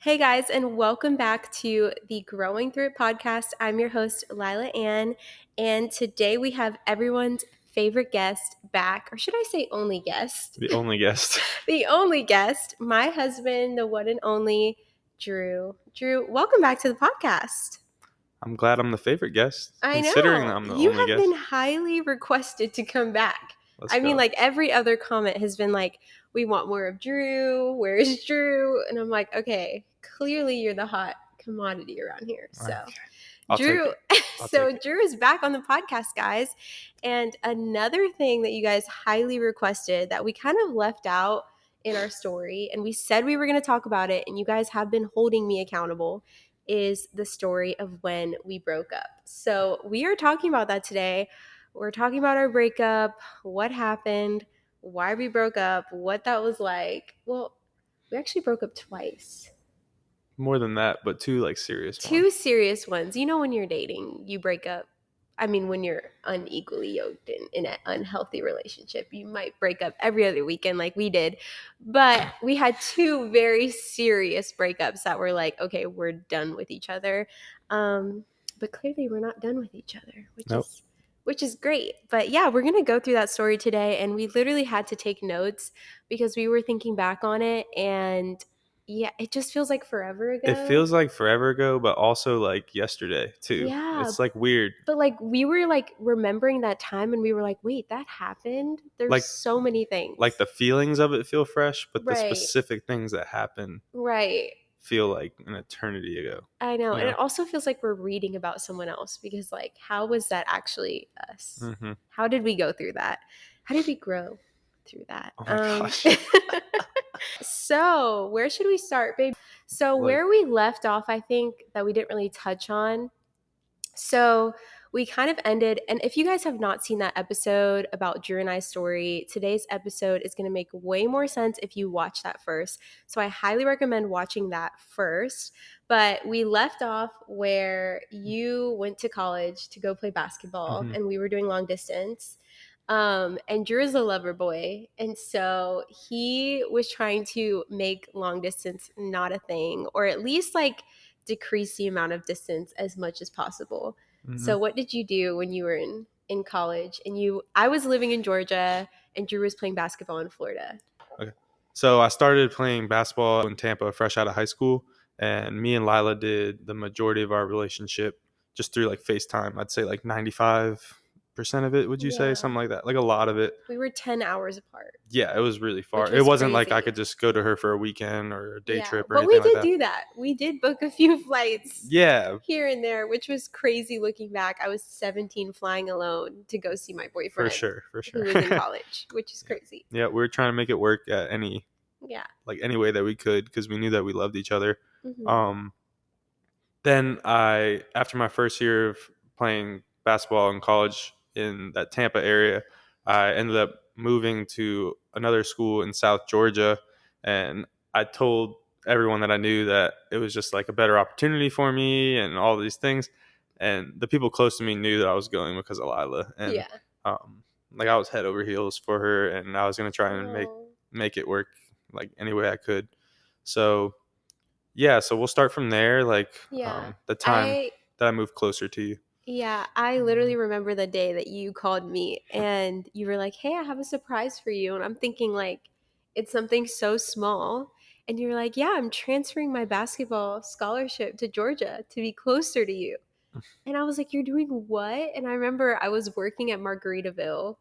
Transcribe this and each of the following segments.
Hey guys, and welcome back to the Growing Through It podcast. I'm your host, Lila Ann, and today we have everyone's favorite guest back, or should I say only guest? The only guest. The only guest, my husband, the one and only Drew. Drew, welcome back to the podcast. I'm glad I'm the favorite guest, I considering that know. I'm the You only have guest. been highly requested to come back. Let's go. Like every other comment has been like, we want more of Drew. Where is Drew? And I'm like, okay, clearly you're the hot commodity around here. So Okay. I'll Drew, take it. Drew is back on the podcast, guys. And another thing that you guys highly requested that we kind of left out in our story, and we said we were going to talk about it, and you guys have been holding me accountable, is the story of when we broke up. So we are talking about that today. We're talking about our breakup, what happened, why we broke up, what that was like. Well, we actually broke up twice. More than that, but two serious Two ones. serious ones. You know, when you're dating, you break up. I mean, when you're unequally yoked in an unhealthy relationship, you might break up every other weekend like we did. But we had two very serious breakups that were like, okay, we're done with each other. But clearly we're not done with each other, which is great. But yeah, we're going to go through that story today. And we literally had to take notes because we were thinking back on it, and yeah, it just feels like forever ago. It feels like forever ago, but also like yesterday too. Yeah. It's like weird. But like we were like remembering that time, and we were like, wait, that happened? There's so many things. Like the feelings of it feel fresh, but Right. the specific things that happen feel like an eternity ago. I know. And it also feels like we're reading about someone else, because like, how was that actually us? Mm-hmm. How did we go through that? How did we grow through that? Oh my gosh. So where should we start, babe? So where we left off, I think that we didn't really touch on. So we kind of ended, and if you guys have not seen that episode about Drew and I's story, today's episode is going to make way more sense if you watch that first. So I highly recommend watching that first. But we left off where you went to college to go play basketball, Mm-hmm. and we were doing long distance. And Drew is a lover boy, and so he was trying to make long distance not a thing, or at least like decrease the amount of distance as much as possible. Mm-hmm. So what did you do when you were in college? And I was living in Georgia, and Drew was playing basketball in Florida. Okay. So I started playing basketball in Tampa fresh out of high school, and me and Lila did the majority of our relationship just through like FaceTime. I'd say like 95% of it, would you say? Something like that. Like a lot of it. We were 10 hours apart. Yeah, it was really far. Was it wasn't crazy. Like I could just go to her for a weekend or a day trip or but anything like that. But we did do that. We did book a few flights here and there, which was crazy looking back. I was 17 flying alone to go see my boyfriend. For sure. Who was in college, which is crazy. Yeah, we were trying to make it work at any way that we could, because we knew that we loved each other. Mm-hmm. Then after my first year of playing basketball in college in that Tampa area, I ended up moving to another school in South Georgia, and I told everyone that I knew that it was just like a better opportunity for me and all these things. And the people close to me knew that I was going because of Lila, and I was head over heels for her, and I was going to try and make it work like any way I could. So so we'll start from there, the time that I moved closer to you. Yeah, I literally remember the day that you called me, and you were like, hey, I have a surprise for you. And I'm thinking like, it's something so small. And you're like, yeah, I'm transferring my basketball scholarship to Georgia to be closer to you. And I was like, you're doing what? And I remember I was working at Margaritaville,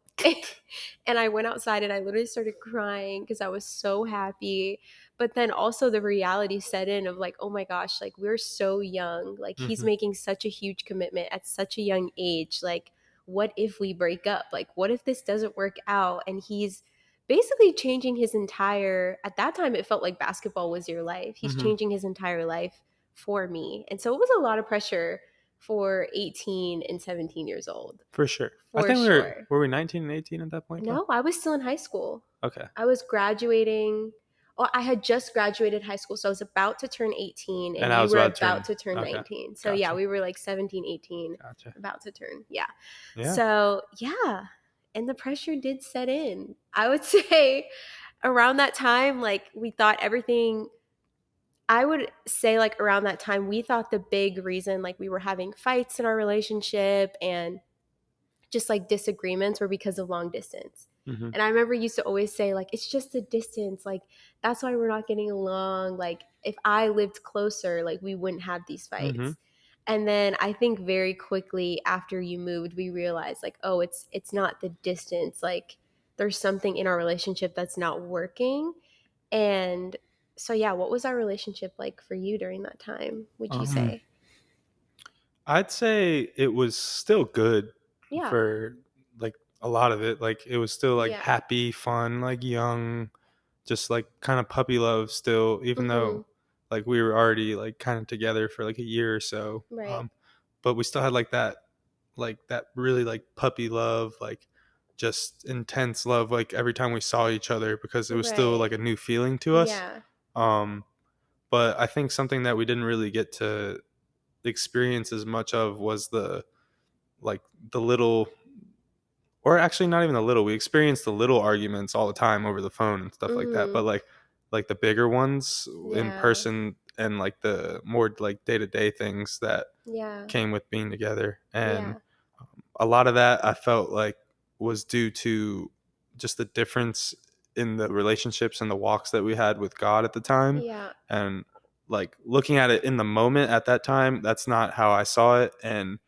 and I went outside and I literally started crying because I was so happy. But then also the reality set in of like, oh my gosh, like we're so young. Like he's making such a huge commitment at such a young age. Like, what if we break up? Like, what if this doesn't work out? And he's basically changing his entire, at that time it felt like basketball was your life. He's changing his entire life for me. And so it was a lot of pressure for 18 and 17 years old. For sure. I think were we 19 and 18 at that point? No, I was still in high school. Okay. I was graduating. Oh, I had just graduated high school, so I was about to turn 18, and you were about to turn 19. So yeah, we were like 17, 18, about to turn. Yeah. So yeah, and the pressure did set in. I would say around that time, like we thought everything, I would say like around that time, we thought the big reason like we were having fights in our relationship and just like disagreements were because of long distance. Mhm. And I remember you used to always say like it's just the distance, like that's why we're not getting along. Like if I lived closer, like we wouldn't have these Mhm. fights. And then I think very quickly after you moved, we realized like, oh, it's not the distance. Like there's something in our relationship that's not working. And so yeah, what was our relationship like for you during that time, would you Um, say? I'd say it was still good Yeah. for like a lot of it. Like it was still like Yeah. happy, fun, like young, just like kind of puppy love still, even Mhm. though like we were already like kind of together for like a year or so. Right. But we still had like that really like puppy love, like just intense love, like every time we saw each other because it was still Right. like a new feeling to us. Yeah. Um, but I think something that we didn't really get to experience as much of was like the little, or actually not even the little, we experienced the little arguments all the time over the phone and stuff like that, but Mhm. like the bigger ones in Yeah. person, and like the more like day-to-day things that Yeah. came with being together. And Yeah. a lot of that I felt like was due to just the difference in the relationships and the walks that we had with God at the time. Yeah. And like looking at it in the moment at that time, that's not how I saw it. And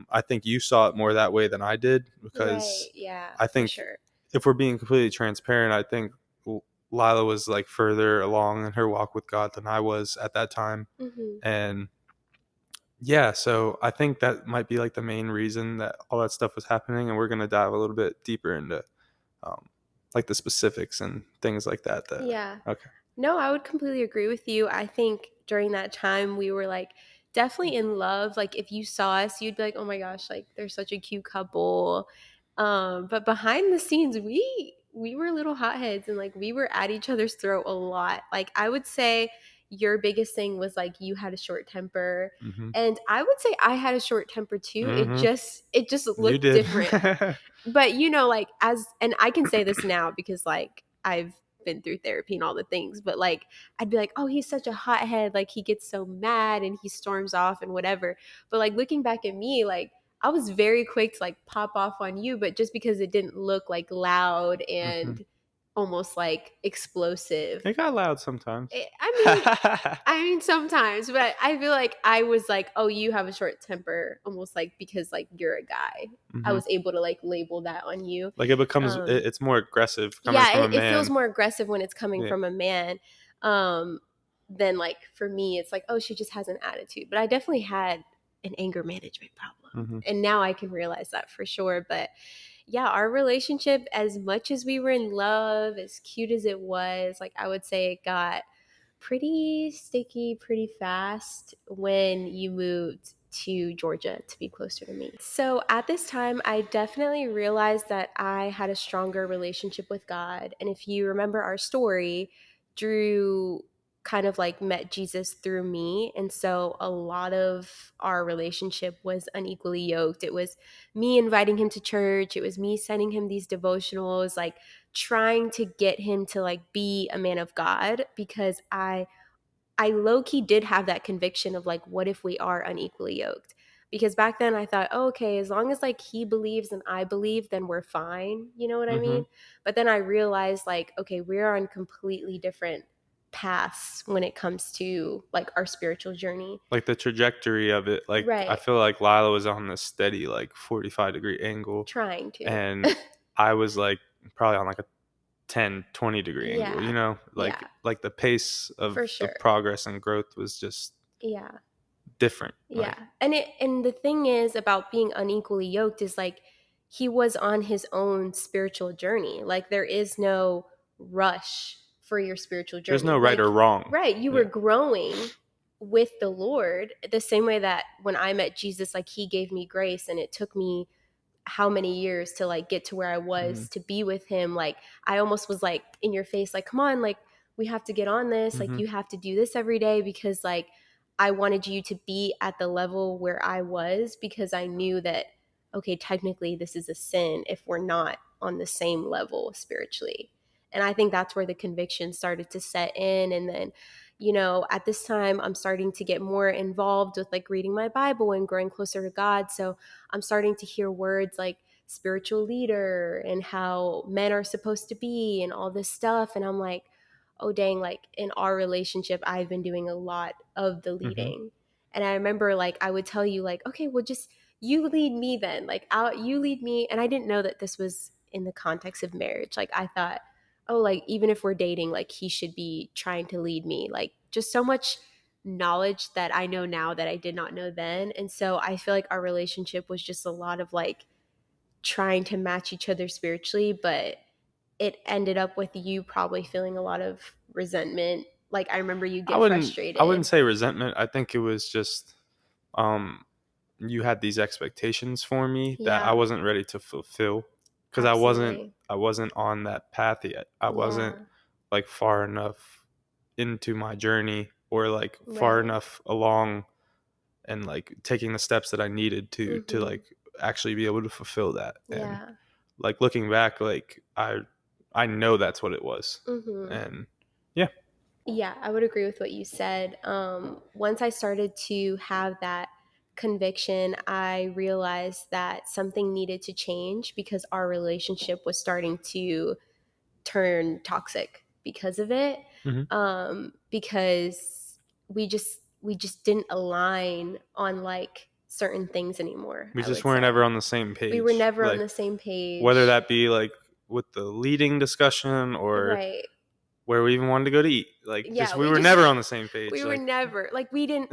I think you saw it more that way than I did, Right. because Yeah, I for think sure. if we're being completely transparent, I think Lila was like further along in her walk with God than I was at that time. Mhm. And yeah, so I think that might be like the main reason that all that stuff was happening. And we're going to dive a little bit deeper into um, like the specifics and things like that. Yeah. Okay. No, I would completely agree with you. I think during that time we were like definitely in love. Like if you saw us, you'd be like, "Oh my gosh, like they're such a cute couple." But behind the scenes, we were little hotheads and like we were at each other's throat a lot. Like I would say your biggest thing was like you had a short temper. Mm-hmm. And I would say I had a short temper too. Mm-hmm. It just You looked did. different. But you know, like as and I can say this now because like I've been through therapy and all the things, but like I'd be like, oh, he's such a hothead, like he gets so mad and he storms off and whatever. But like looking back at me, like I was very quick to like pop off on you, but just because it didn't look like loud Mm-hmm. and almost like explosive. It got loud sometimes. I mean, sometimes, but I feel like I was like, oh, you have a short temper, almost like because like you're a guy. I Mm-hmm. was able to like label that on you. Like it becomes, Um, it's more aggressive coming yeah, from a it feels man. more aggressive when it's coming Yeah. from a man. Um, than like for me, it's like, oh, she just has an attitude. But I definitely had an anger management problem. Mm-hmm. And now I can realize that for sure. But yeah, our relationship, as much as we were in love, as cute as it was, like I would say it got pretty sticky pretty fast when you moved to Georgia to be closer to me. So at this time, I definitely realized that I had a stronger relationship with God. And if you remember our story, Drew kind of like met Jesus through me. And so a lot of our relationship was unequally yoked. It was me inviting him to church, it was me sending him these devotionals, like trying to get him to like be a man of God because I low key did have that conviction of like, what if we are unequally yoked? Because back then I thought, oh, okay, as long as like he believes and I believe, then we're fine. You know what I Mm-hmm. mean? But then I realized like, okay, we're on completely different paths when it comes to like our spiritual journey. Like the trajectory of it, like I Right. feel like Lila was on this steady like 45-degree angle, Trying to. and I was like probably on like a 10-20-degree angle, Yeah. Yeah. like the pace For of sure. progress and growth was just Yeah. different. Yeah. Like And the thing is about being unequally yoked is like he was on his own spiritual journey. Like there is no rush for your spiritual there's no journey. right Like or wrong. right, you were Yeah. growing with the Lord the same way that when I met Jesus like he gave me grace and it took me how many years to like get to where I Mm-hmm. was to be with him. Like I almost was like in your face, like, come on, like we have to get on this. Like Mm-hmm. you have to do this every day because like I wanted you to be at the level where I was because I knew that, okay, technically this is a sin if we're not on the same level spiritually. And I think that's where the conviction started to set in. And then at this time I'm starting to get more involved with like reading my Bible and growing closer to God. So I'm starting to hear words like spiritual leader and how men are supposed to be and all this stuff. And I'm like, oh, dang, like in our relationship, I've been doing a lot of the Mm-hmm. leading. And I remember like I would tell you, like, okay, well, just you lead me then. Like, you lead me. And I didn't know that this was in the context of marriage. Like, I thought, oh, like, even if we're dating, like, he should be trying to lead me. Like, just so much knowledge that I know now that I did not know then. And so I feel like our relationship was just a lot of like trying to match each other spiritually, but it ended up with you probably feeling a lot of resentment. Like, I remember you I get wouldn't I wouldn't frustrated. say resentment. I think it was just um you had these expectations for me that I Yeah, wasn't ready to fulfill because absolutely. I wasn't on that path yet. I wasn't Yeah, like far enough into my journey or like far right. enough along and like taking the steps that I needed to Mhm. like actually be able to fulfill that. And Yeah. like looking back, like I know that's what it was. Mhm. And yeah. Yeah, I would agree with what you said. Once I started to have that conviction, I realized that something needed to change because our relationship was starting to turn toxic because of it. Hmm. Because we just didn't align on like certain things anymore, We I just would weren't ever say. on the same We were page. never on Like the same whether page. that be like with the leading discussion or Right. where we even wanted to go to eat. Like just Yeah, we we were just never on the same page. we were Like never like we didn't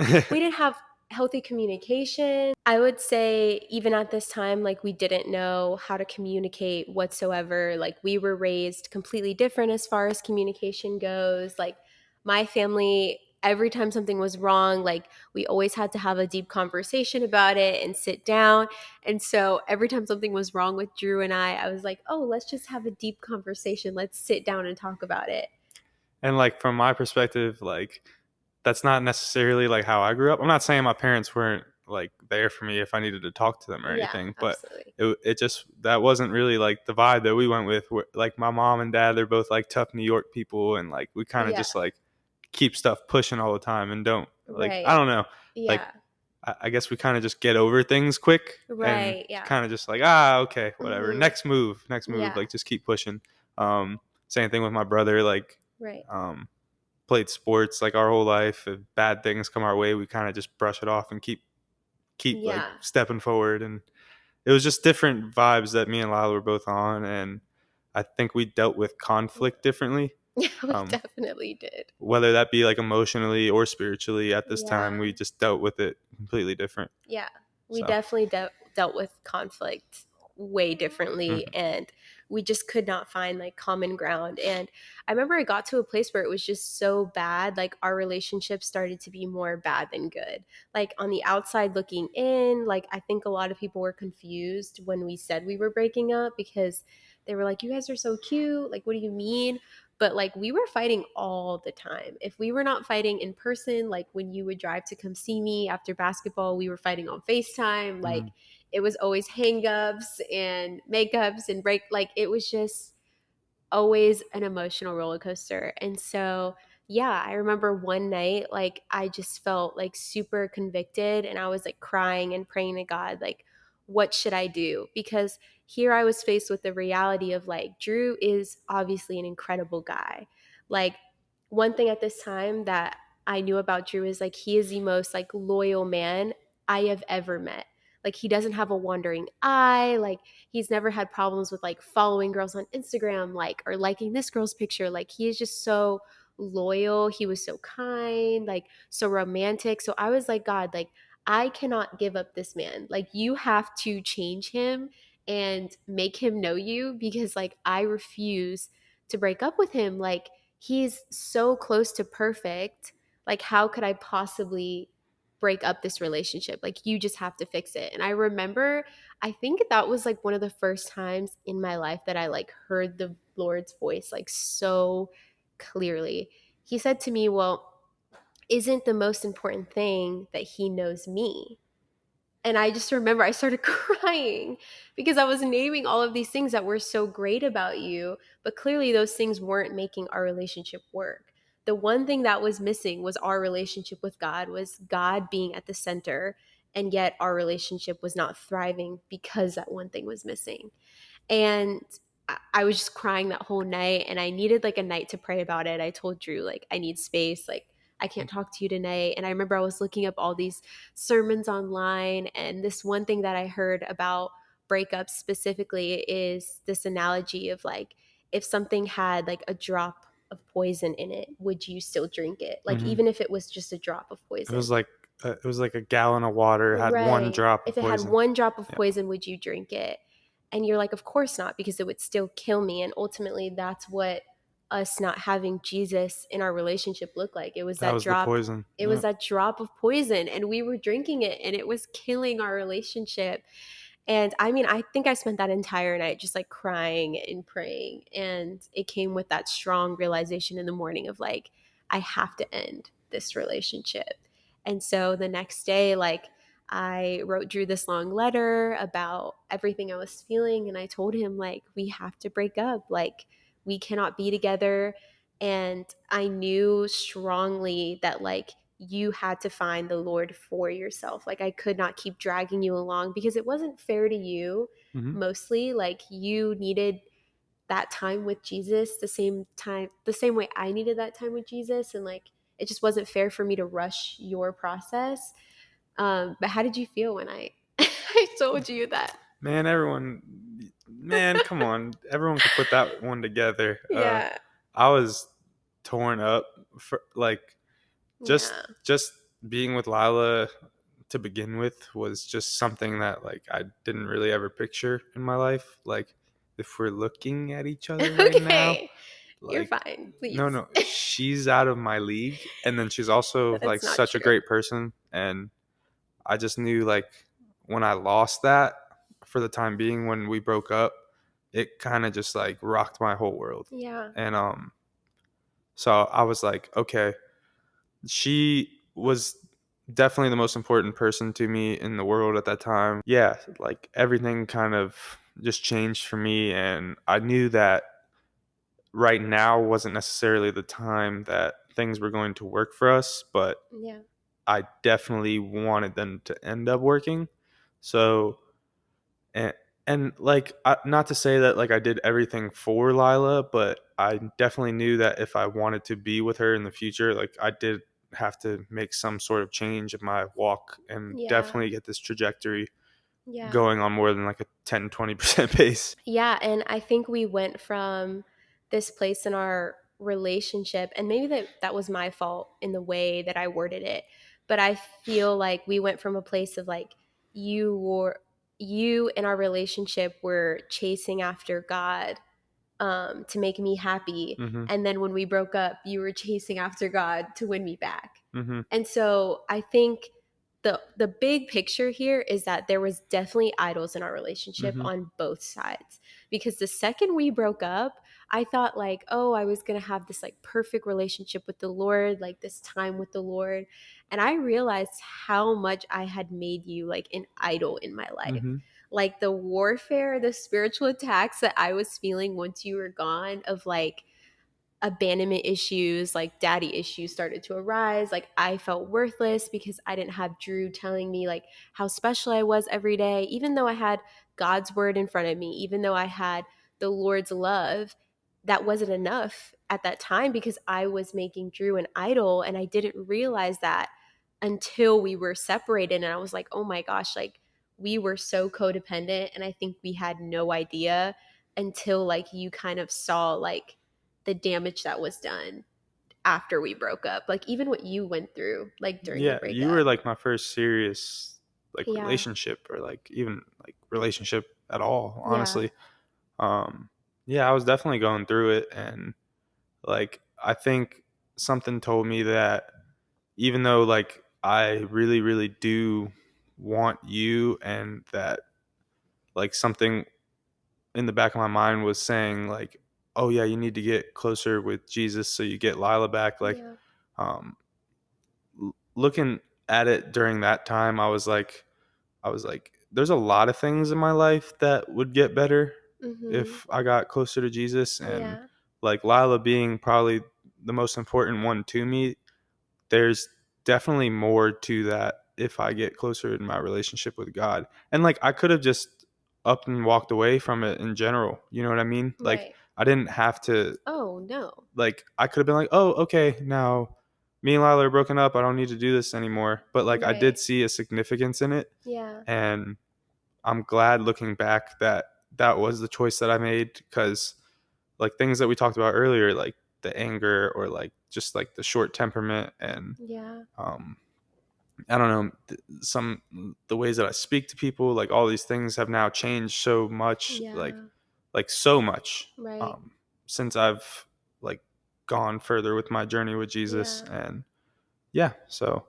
have healthy communication. I would say even at this time, like we didn't know how to communicate whatsoever. Like we were raised completely different as far as communication goes. Like my family, every time something was wrong, like we always had to have a deep conversation about it and sit down. And so every time something was wrong with Drew and I was like, oh, let's just have a deep conversation. Let's sit down and talk about it. and like from my perspective, like that's not necessarily like how I grew up. I'm not saying my parents weren't like there for me if I needed to talk to them or Yeah, anything, but absolutely. it just that wasn't really like the vibe that we went with. Where, like my mom and dad, they're both like tough New York people, and like we kind of Yeah, just like keep stuff pushing all the time and don't like I right. don't know like Yeah, I guess we kind of just get over things quick and right. Yeah. kind of just like okay, whatever, Mhm. next move, Yeah, like just keep pushing. Same thing with my brother, like right. um played sports like our whole life. If bad things come our way, we kind of just brush it off and keep like Yeah. stepping forward. And it was just different vibes that me and Lyle were both on, and I think we dealt with conflict differently. Yeah, we Um, definitely did. whether that be like emotionally or spiritually, at this time Yeah. we just dealt with it completely different. Yeah, we So definitely dealt with conflict way differently, mhm. and we just could not find like common ground. And I remember it got to a place where it was just so bad, like our relationship started to be more bad than good. Like on the outside looking in, like I think a lot of people were confused when we said we were breaking up because they were like, you guys are so cute, like what do you mean? But like we were fighting all the time. If we were not fighting in person, like when you would drive to come see me after basketball, we were fighting on FaceTime. Like Mm. it was always hangups and makeups and break. Like it was just always an emotional roller coaster. And so, yeah, I remember one night, like, I just felt like super convicted and I was like crying and praying to God, like, what should I do? Because here I was faced with the reality of like, Drew is obviously an incredible guy. Like, one thing at this time that I knew about Drew is like, he is the most like loyal man I have ever met. Like, he doesn't have a wandering eye. Like, he's never had problems with like following girls on Instagram, like, or liking this girl's picture. Like, he is just so loyal. He was so kind, like, so romantic. So I was like, God, like, I cannot give up this man. Like, you have to change him and make him know you because, like, I refuse to break up with him. Like, he's so close to perfect. Like, how could I possibly break up this relationship? Like, you just have to fix it. And I remember, I think that was like one of the first times in my life that I like heard the Lord's voice like so clearly. He said to me, well, isn't the most important thing that he knows me? And I just remember I started crying because I was naming all of these things that were so great about you, but clearly those things weren't making our relationship work. the one thing that was missing was our relationship with God, was God being at the center, and yet our relationship was not thriving because that one thing was missing. And I was just crying that whole night, and I needed like a night to pray about it. I told Drew, like, I need space. Like, I can't talk to you tonight. And I remember I was looking up all these sermons online, and this one thing that I heard about breakups specifically is this analogy of like, if something had like a drop of poison in it, would you still drink it? Like, Mm-hmm. even if it was just a drop of It poison. was like a gallon of water had one Right. drop If of it had poison. one drop of Yeah, poison, would you drink it? And you're like, of course not, because it would still kill me. And ultimately, that's what us not having Jesus in our relationship looked like. It was that that was the drop. poison. It Yeah. was that drop of poison, and we were drinking it, and it was killing our relationship. And I mean, I think I spent that entire night just like crying and praying. And it came with that strong realization in the morning of like, I have to end this relationship. And so the next day, like, I wrote Drew this long letter about everything I was feeling. And I told him, like, we have to break up. Like, we cannot be together. And I knew strongly that, like, you had to find the Lord for yourself. Like, I could not keep dragging you along because it wasn't fair to you, Mm-hmm. mostly. Like, you needed that time with Jesus the same way I needed that time with Jesus. And like, it just wasn't fair for me to rush your process. But how did you feel when I I told you that? Man, come on, everyone could put that one together. Yeah. I was torn up for like just Yeah. just being with Lila to begin with was just something that like I didn't really ever picture in my life. Like if we're looking at each other right now, Okay. You're like fine. no, Please. no, she's out of my league, and then she's also like That's not such a true. great person, and I just knew like when I lost that for the time being when we broke up, it kind of just like rocked my whole world. Yeah. And so I was like, okay, she was definitely the most important person to me in the world at that time. Yeah, like everything kind of just changed for me, and I knew that right now wasn't necessarily the time that things were going to work for us, but Yeah. I definitely wanted them to end up working. So and like not to say that like I did everything for Lila, but I definitely knew that if I wanted to be with her in the future, like I did have to make some sort of change in my walk and Yeah. definitely get this trajectory Yeah. going on more than like a 10-20% pace. Yeah, and I think we went from this place in our relationship, and maybe that was my fault in the way that I worded it, but I feel like we went from a place of like, you in our relationship were chasing after God, to make me happy. Mhm. And then when we broke up, you were chasing after God to win me back. Mhm. And so I think the big picture here is that there was definitely idols in our relationship Mhm. on both sides. Because the second we broke up, I thought like, oh, I was going to have this like perfect relationship with the Lord, like this time with the Lord. And I realized how much I had made you like an idol in my life. Mhm. Like the warfare, the spiritual attacks that I was feeling once you were gone, of like abandonment issues, like daddy issues started to arise. Like I felt worthless because I didn't have Drew telling me like how special I was every day, even though I had God's word in front of me, even though I had the Lord's love. That wasn't enough at that time because I was making Drew an idol, and I didn't realize that until we were separated. And I was like, oh my gosh, like we were so codependent, and I think we had no idea until like you kind of saw like the damage that was done after we broke up. Like even what you went through like during the Yeah, you were breakup. like my first serious like Yeah. relationship or like even like relationship at all, Yeah. honestly. Um yeah, I was definitely going through it, and like I think something told me that even though like I really really do want you, and that like something in the back of my mind was saying like, oh yeah, you need to get closer with Jesus so you get Lila back, like Yeah. um looking at it during that time, I was like, there's a lot of things in my life that would get better Mhm. if I got closer to Jesus, and Yeah. like Lila being probably the most important one to me, there's definitely more to that if I get closer in my relationship with God. And like I could have just up and walked away from it in general. You know what I mean? Like Right. I didn't have to, Oh, no. like I could have been like, "Oh, okay, now me and Lila are broken up. I don't need to do this anymore." But like I did Right. see a significance in it, Yeah. and I'm glad looking back that that was the choice that I made, because like things that we talked about earlier, like the anger or like just like the short temperament and Yeah. um I don't know, some the ways that I speak to people, like all these things have now changed so much, Yeah. like so much, Right. um, since I've like gone further with my journey with Jesus. Yeah. And yeah, so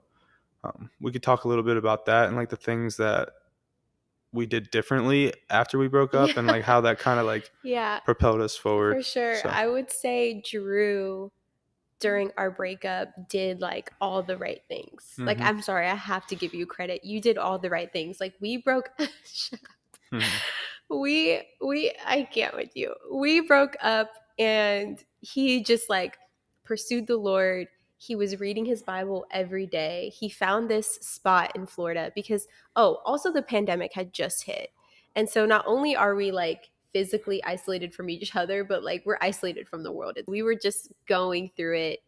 we could talk a little bit about that and like the things that we did differently after we broke up and Yeah. like how that kind of like Yeah. propelled us For forward. sure. So, I would say Drew during our breakup did like all the right things. Like, hmm I'm sorry, I have to give you credit. You did all the right things. Like, we broke hmm we I can't with you. We broke up and he just like pursued the Lord. He was reading his Bible every day. He found this spot in Florida because also the pandemic had just hit. And so not only are we like physically isolated from each other, but like we're isolated from the world. We were just going through it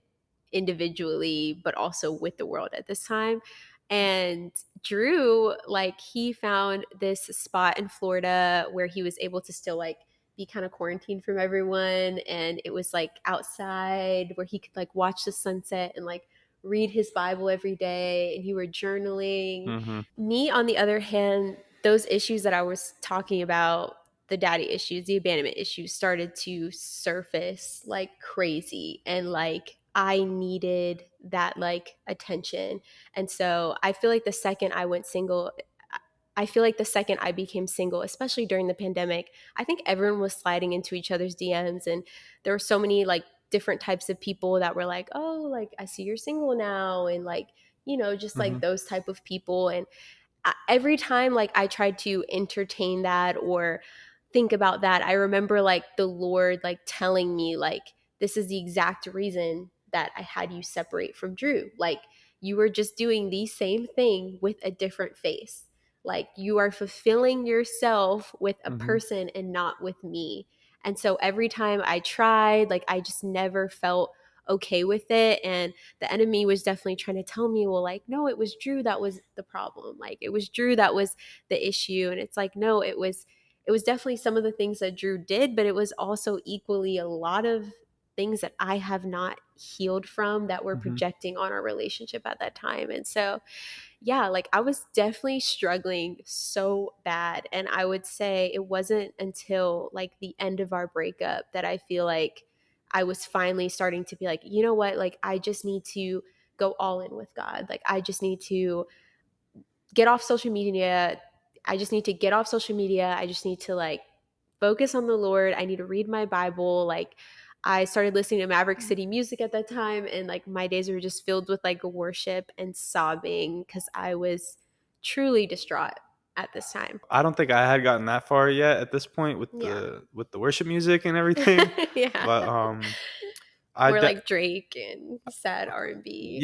individually, but also with the world at this time. And Drew, like, he found this spot in Florida where he was able to still like be kind of quarantined from everyone. And it was like outside where he could like watch the sunset and like read his Bible every day. And you were journaling. hmm Me, on the other hand, those issues that I was talking about, the daddy issues, the abandonment issues, started to surface like crazy. And like I needed that like attention. And so I feel like the second I went single, I feel like the second I became single, especially during the pandemic, I think everyone was sliding into each other's DMs. And there were so many like different types of people that were like, oh, like I see you're single now. And like, just hmm like those type of people. And every time like I tried to entertain that or think about that, I remember like the Lord like telling me like this is the exact reason that I had you separate from Drew. Like you were just doing the same thing with a different face. Like you are fulfilling yourself with a hmm person and not with me. And so every time I tried, like I just never felt okay with it. And the enemy was definitely trying to tell me, well, like, no, it was Drew that was the problem. Like it was Drew that was the issue. And it's like, no, it was definitely some of the things that Drew did, but it was also equally a lot of things that I have not healed from that were hmm projecting on our relationship at that time. And so, yeah, like I was definitely struggling so bad. And I would say it wasn't until like the end of our breakup that I feel like I was finally starting to be like, you know what? Like, I just need to go all in with God. Like, I just need to get off social media. I just need to get off social media. I just need to like focus on the Lord. I need to read my Bible. Like I started listening to Maverick City music at that time and like my days were just filled with like worship and sobbing cuz I was truly distraught at this time. I don't think I had gotten that far yet at this point Yeah. with the worship music and everything, Yeah. but I More de- like Drake and sad R&B.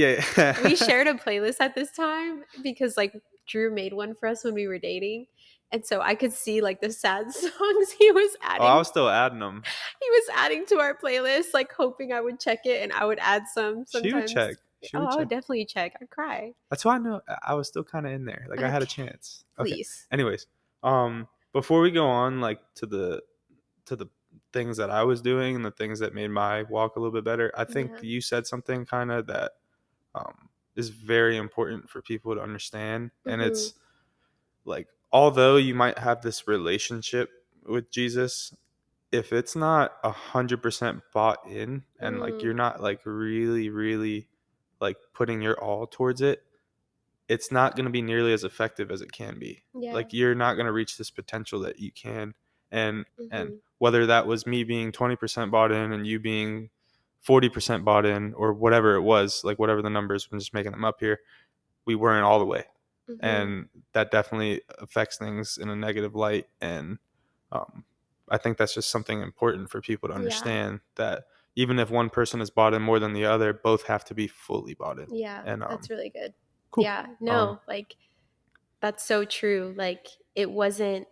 We yeah. shared a playlist at this time because like Drew made one for us when we were dating. And so I could see like the sad songs he was Oh, I adding. was still adding them. He was adding to our playlist, like hoping I would check it and I would add some She would check. sometimes. She Oh, would I would check. definitely check. I'd cry. That's why I know I was still kind of in there. Like I had a Okay. chance. Okay. Please. Anyways, before we go on, like to the things that I was doing and the things that made my walk a little bit better, I think Yeah. you said something kind of that is very important for people to understand, and Mm-hmm. it's like although you might have this relationship with Jesus, if it's not 100% bought in and like Mm. you're not like really really like putting your all towards it, it's not going to be nearly as effective as it can be. Yeah. Like you're not going to reach this potential that you can. And Mm-hmm. whether that was me being 20% bought in and you being 40% bought in or whatever it was, like whatever the numbers, I'm just making them up here, we weren't all the way. Mm-hmm. And that definitely affects things in a negative light. And um, I think that's just something important for people to Yeah. understand, that even if one person is bought in more than the other, both have to be fully bought in. Yeah, And that's really good. cool. Yeah, no, like that's so true. Like it wasn't,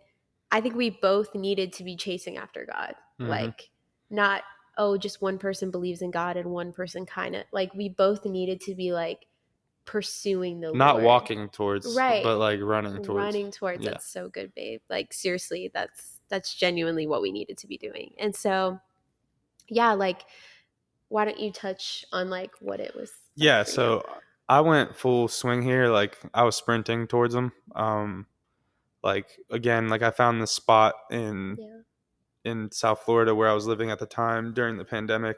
I think we both needed to be chasing after God. Like not, oh, just one person believes in God and one person kind of, like we both needed to be like pursuing the not Lord. walking towards, Right. but like running towards. Running towards. Yeah. That's so good, babe. Like seriously, that's genuinely what we needed to be doing. And so, yeah, like why don't you touch on like what it was like Yeah, for you? so I went full swing here. Like I was sprinting towards them. Like again, like I found this spot Yeah. in South Florida where I was living at the time during the pandemic,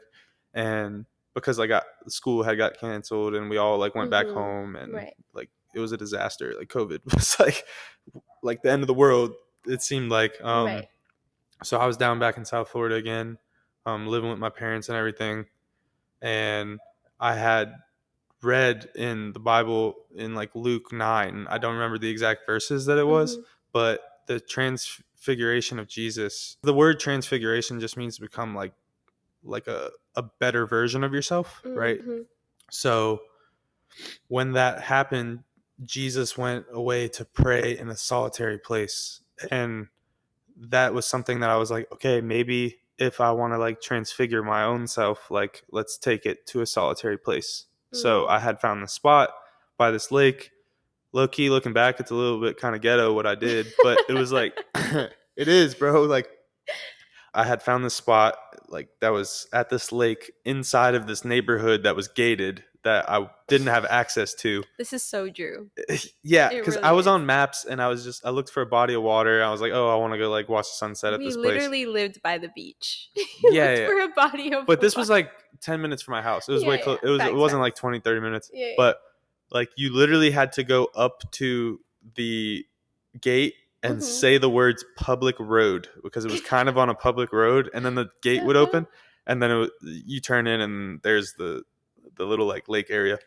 and because like school had got canceled and we all like went back home, and Right. like it was a disaster. Like COVID was like the end of the world. It seemed like. Right. So I was down back in South Florida again, living with my parents and everything, and I had read in the Bible in like Luke 9. I don't remember the exact verses that it was, but the transfiguration of Jesus. The word transfiguration just means to become like a better version of yourself, right? So when that happened, Jesus went away to pray in a solitary place. And that was something that I was like, okay, maybe if I want to like transfigure my own self, like let's take it to a solitary place. So I had found the spot by this lake. Low key, looking back, it's a little bit kind of ghetto what I did, but it was like, it is, bro. Like I had found this spot like that was at this lake inside of this neighborhood that was gated that I didn't have access to. This is so Drew. Yeah, It because I really was is. on maps and I looked for a body of water. I was like, oh, I want to go like watch the sunset at We this place. literally lived by the beach. You Yeah, looked yeah. for a body of But this was water. like 10 minutes from my house. It was Yeah, way yeah. close. It Facts, wasn't like facts. 20, 30 minutes. Yeah, yeah. But like you literally had to go up to the gate and say the words public road because it was kind of on a public road, and then the gate would open and then you turn in and there's the little like lake area.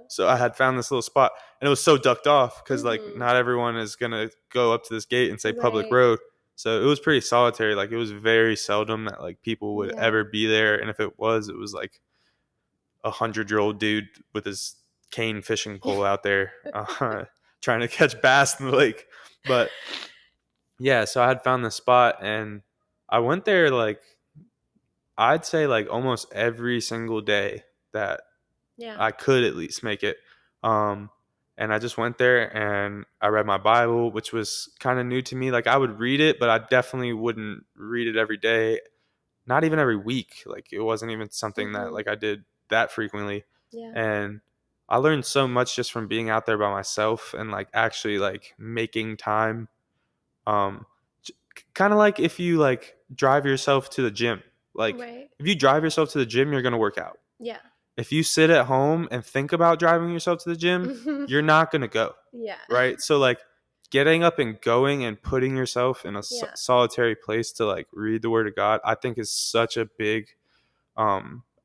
So I had found this little spot and it was so ducked off because like not everyone is gonna go up to this gate and say public Right. road. So it was pretty solitary. Like it was very seldom that like people would Yeah. ever be there, and if it was like 100-year-old dude with his cane fishing pole out there trying to catch bass in the lake. But yeah, so I had found this spot and I went there like I'd say like almost every single day that Yeah. I could at least make it. Um, and I just went there and I read my Bible, which was kind of new to me. Like I would read it, but I definitely wouldn't read it every day, not even every week. Like it wasn't even something that like I did that frequently. Yeah. And I learned so much just from being out there by myself and like actually like making time. Um, kind of like if you like drive yourself to the gym. Like Right. if you drive yourself to the gym, you're gonna work out. Yeah. If you sit at home and think about driving yourself to the gym, you're not gonna go. Yeah. Right. So like getting up and going and putting yourself in a Yeah. solitary place to like read the word of God, I think is such a big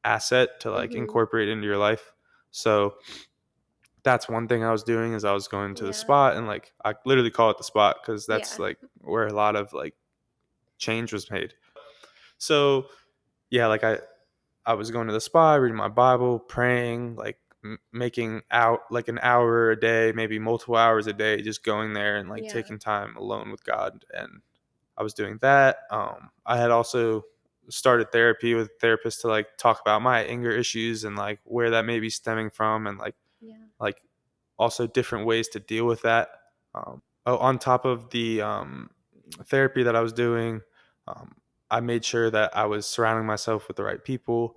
asset to like incorporate into your life. So that's one thing I was doing is I was going to the Yeah. spot, and like I literally call it the spot because that's Yeah. like where a lot of like change was made. So yeah, like I was going to the spa, reading my Bible, praying, like making out like an hour a day, maybe multiple hours a day, just going there and like Yeah. taking time alone with God. And I was doing that. I had also started therapy with a therapist to like talk about my anger issues and like where that may be stemming from, and Yeah. like also different ways to deal with that. On top of the therapy that I was doing, um, I made sure that I was surrounding myself with the right people,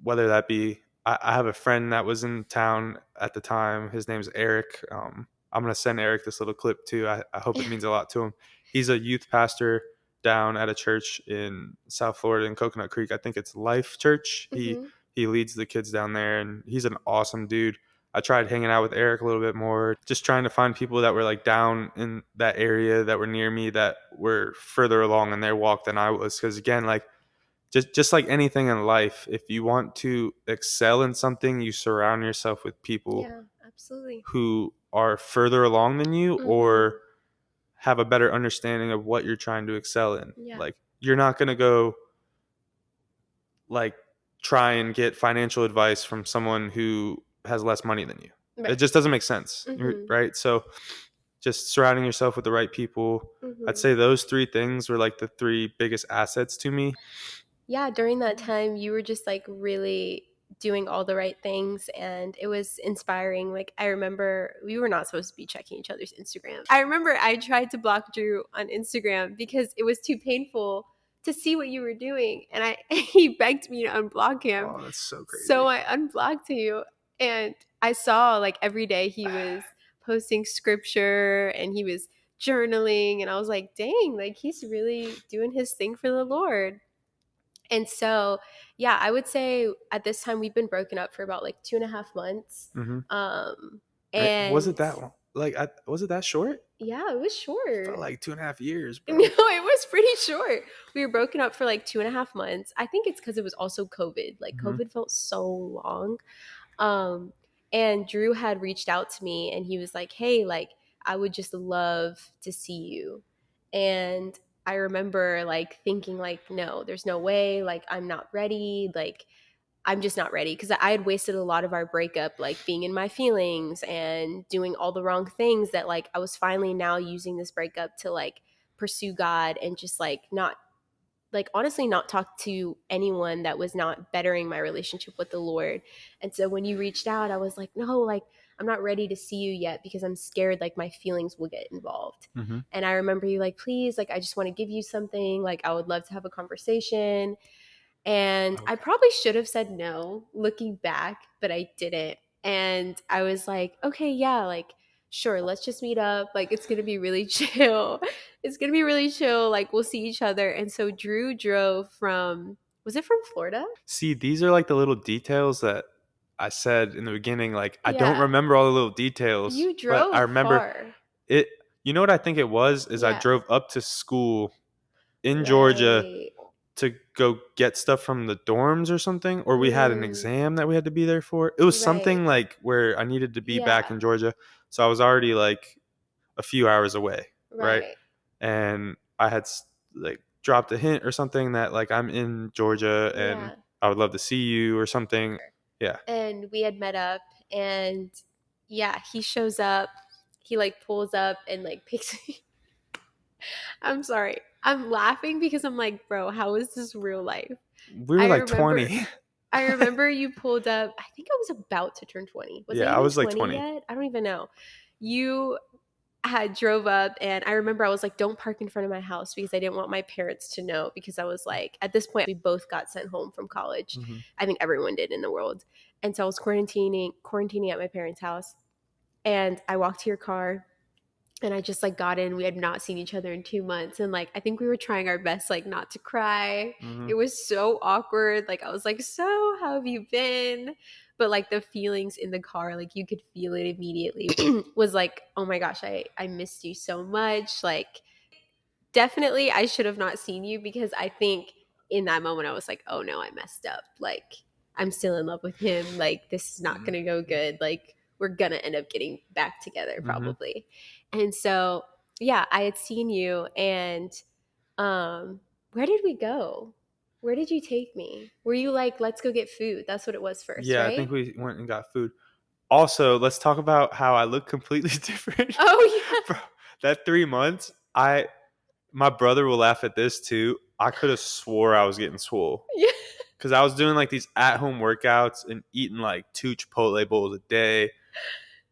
whether that be I have a friend that was in town at the time. His name's Eric. I'm going to send Eric this little clip too. I hope it means a lot to him. He's a youth pastor down at a church in South Florida in Coconut Creek. I think it's Life Church. He leads the kids down there, and he's an awesome dude. I tried hanging out with Eric a little bit more, just trying to find people that were like down in that area that were near me that were further along in their walk than I was. Because again, like just like anything in life, if you want to excel in something, you surround yourself with people Yeah. Absolutely. who are further along than you or have a better understanding of what you're trying to excel in. Yeah. Like you're not gonna go like try and get financial advice from someone who has less money than you. It Right. just doesn't make sense, Mhm. right? So just surrounding yourself with the right people. I'd Mhm. say those three things were like the three biggest assets to me. Yeah, during that time, you were just like really doing all the right things, and it was inspiring. Like, I remember we were not supposed to be checking each other's Instagram. I remember I tried to block Drew on Instagram because it was too painful to see what you were doing, and he begged me to unblock him. Oh, that's so So crazy. I unblocked you, and I saw like every day he was posting scripture and he was journaling, and I was like, dang, like he's really doing his thing for the Lord. And so, yeah, I would say at this time we've been broken up for about like 2.5 months. Mm-hmm. Um, Was and it that long? Like, was it that short? yeah, it was Felt short. like 2.5 years, No, bro. it was pretty short. We were broken up for like 2.5 months. I think it's because it was also COVID. Like Mm-hmm. COVID felt so long. Um, and Drew had reached out to me and he was like, hey, like, I would just love to see you. And I remember like thinking, like, no, there's no way. Like, I'm not ready. Like, I'm just not ready because I had wasted a lot of our breakup, like being in my feelings and doing all the wrong things that, like, I was finally now using this breakup to like pursue God and just like not like honestly not talk to anyone that was not bettering my relationship with the Lord. And so when you reached out, I was like, no, like I'm not ready to see you yet because I'm scared like my feelings will get involved. Mm-hmm. And I remember you like, please, like I just want to give you something. Like I would love to have a conversation. And I Okay. probably should have said no looking back, but I didn't. And I was like, okay, yeah, like sure, let's just meet up. Like it's going to be really chill. It's going to be really chill. Like we'll see each other. And so Drew drove from, was it from Florida? See, these are like the little details that I said in the beginning. Like, I don't Yeah. remember all the little details, You but I drove remember far. it. You know what I think it was? Is I Yeah. drove up to school in Georgia Right. to go get stuff from the dorms or something, or we had an Mm, exam that we had to be there for. It was right. something like where I needed to be back Yeah. in Georgia. So I was already like a few hours away, right? Right. And I had like dropped a hint or something that like I'm in Georgia and Yeah. I would love to see you or something. Yeah. And we had met up and yeah, he shows up. He like pulls up and like picks me. I'm sorry. I'm laughing because I'm like, bro, how is this real life? We were I like remember 20. I remember you pulled up. I think I was about to turn 20. Was I Yeah, I even was like 20 20. yet? I don't even know. You had drove up and I remember I was like, don't park in front of my house because I didn't want my parents to know because I was like, at this point we both got sent home from college. Mm-hmm. I think everyone did in the world. And so I was quarantining at my parents' house. And I walked to your car and I just like got in. We had not seen each other in 2 months. And like I think we were trying our best like not to cry. Mm-hmm. It was so awkward. Like I was like, so how have you been? But like the feelings in the car, like you could feel it immediately, was like, oh my gosh, I missed you so much. Like definitely I should have not seen you because I think in that moment I was like, oh no, I messed up. Like I'm still in love with him. Like this is not gonna go good. Like we're gonna end up getting back together Mm-hmm. probably. And so yeah, I had seen you and where did we go? Where did you take me? Were you like, let's go get food? That's what it was first, Yeah, I right? think we went and got food. Also, let's talk about how I look completely different. Oh Bro, that 3 months, my brother will laugh at this too. I could have swore I was getting swole yeah. because I was doing like these at-home workouts and eating like 2 Chipotle bowls a day.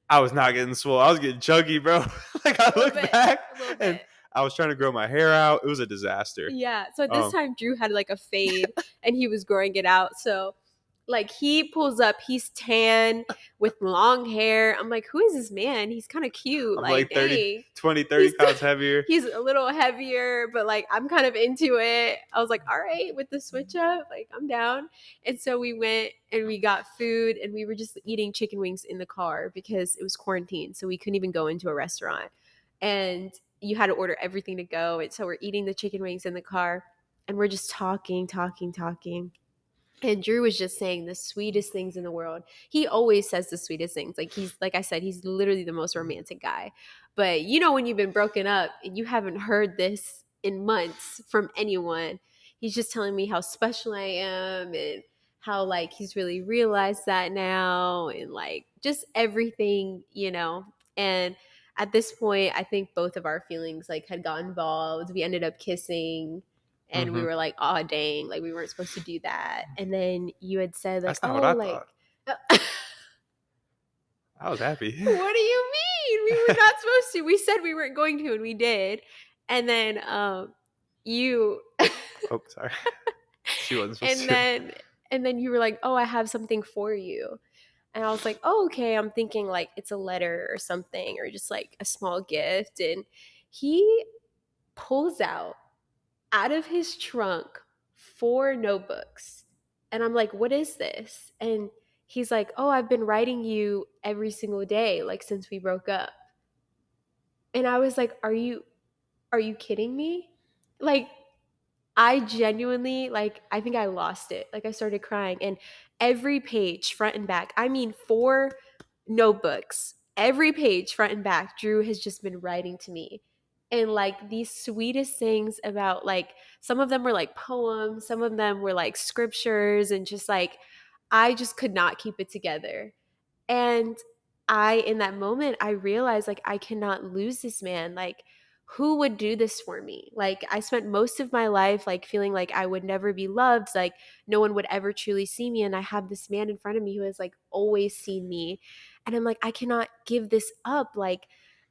I was not getting swole. I was getting chunky, bro. Like I A little look bit. back A little and bit. I was trying to grow my hair out. It was a disaster. Yeah. So at this Um, time, Drew had like a fade and he was growing it out. So like he pulls up, he's tan with long hair. I'm like, who is this man? He's kind of cute. I'm Like, like 30, dang. 20, 30 He's pounds heavier. he's a little heavier, but like I'm kind of into it. I was like, all right, with the switch up, like I'm down. And so we went and we got food and we were just eating chicken wings in the car because it was quarantine. So we couldn't even go into a restaurant. And you had to order everything to go. And so we're eating the chicken wings in the car and we're just talking, talking, talking. And Drew was just saying the sweetest things in the world. He always says the sweetest things. Like he's like I said, he's literally the most romantic guy. But you know when you've been broken up and you haven't heard this in months from anyone, he's just telling me how special I am and how like he's really realized that now, and like just everything, you know. And at this point, I think both of our feelings like had got involved. We ended up kissing, and we Mm-hmm. were like, "Oh, dang, like we weren't supposed to do that." And then you had said like, That's not what "Oh, I like." thought. I was happy. What do you mean? We were not supposed to. We said we weren't going to, and we did. And then you Oh, sorry. She wasn't supposed and to. then and then you were like, "Oh, I have something for you." And I was like, "Oh, okay." I'm thinking like it's a letter or something, or just like a small gift. And he pulls out of his trunk 4 notebooks. And I'm like, "What is this?" And he's like, "Oh, I've been writing you every single day like since we broke up." And I was like, are you kidding me?" Like, I genuinely, like, I think I lost it. Like, I started crying. And every page, front and back, I mean, 4 notebooks, every page, front and back, Drew has just been writing to me. And like these sweetest things about, like, some of them were like poems, some of them were like scriptures, and just like, I just could not keep it together. And in that moment, I realized like I cannot lose this man. Like, who would do this for me? Like, I spent most of my life like feeling like I would never be loved, like no one would ever truly see me. And I have this man in front of me who has like always seen me. And I'm like, I cannot give this up. Like,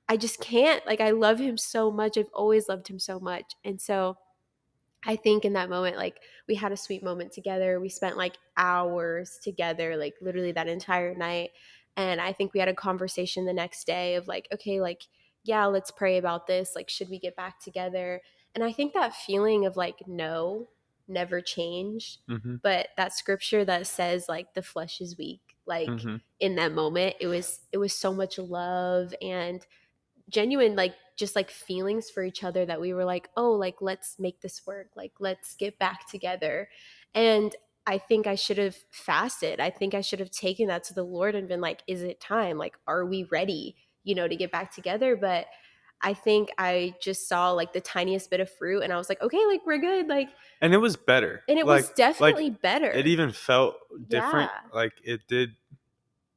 I just can't. Like, I love him so much. I've always loved him so much. And so I think in that moment, like, we had a sweet moment together. We spent like hours together, like literally that entire night. And I think we had a conversation the next day of like, okay, like, yeah, let's pray about this. Like, should we get back together? And I think that feeling of like, no, never changed. Mm-hmm. But that scripture that says like the flesh is weak, like Mm-hmm. in that moment, it was so much love and genuine, like just like feelings for each other, that we were like, oh, like let's make this work, like let's get back together. And I think I should have fasted. I think I should have taken that to the Lord and been like, is it time? Like, are we ready, to get back together? But I think I just saw like the tiniest bit of fruit, and I was like, okay, like we're good, like. And it was better. And it was Like definitely it better. even felt different. Yeah, Like it did.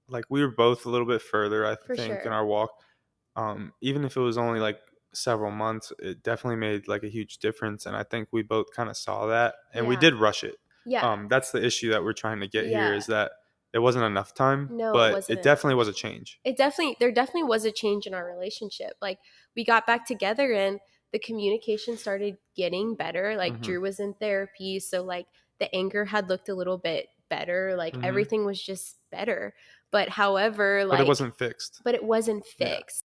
Like we were both a little bit further, I for think, in sure. our walk. Even if it was only like several months, it definitely made like a huge difference. And I think we both kind of saw that, and we Yeah. did rush it. Yeah. That's the issue that we're trying to get here, Yeah. is that it wasn't enough time, No, it but wasn't it definitely enough. was a change. There definitely was a change in our relationship. Like, we got back together and the communication started getting better. Like, Hmm. Drew was in therapy, so like the anger had looked a little bit better. Like, Hmm. everything was just better. But however, But it like, wasn't fixed. but it wasn't Yeah. fixed.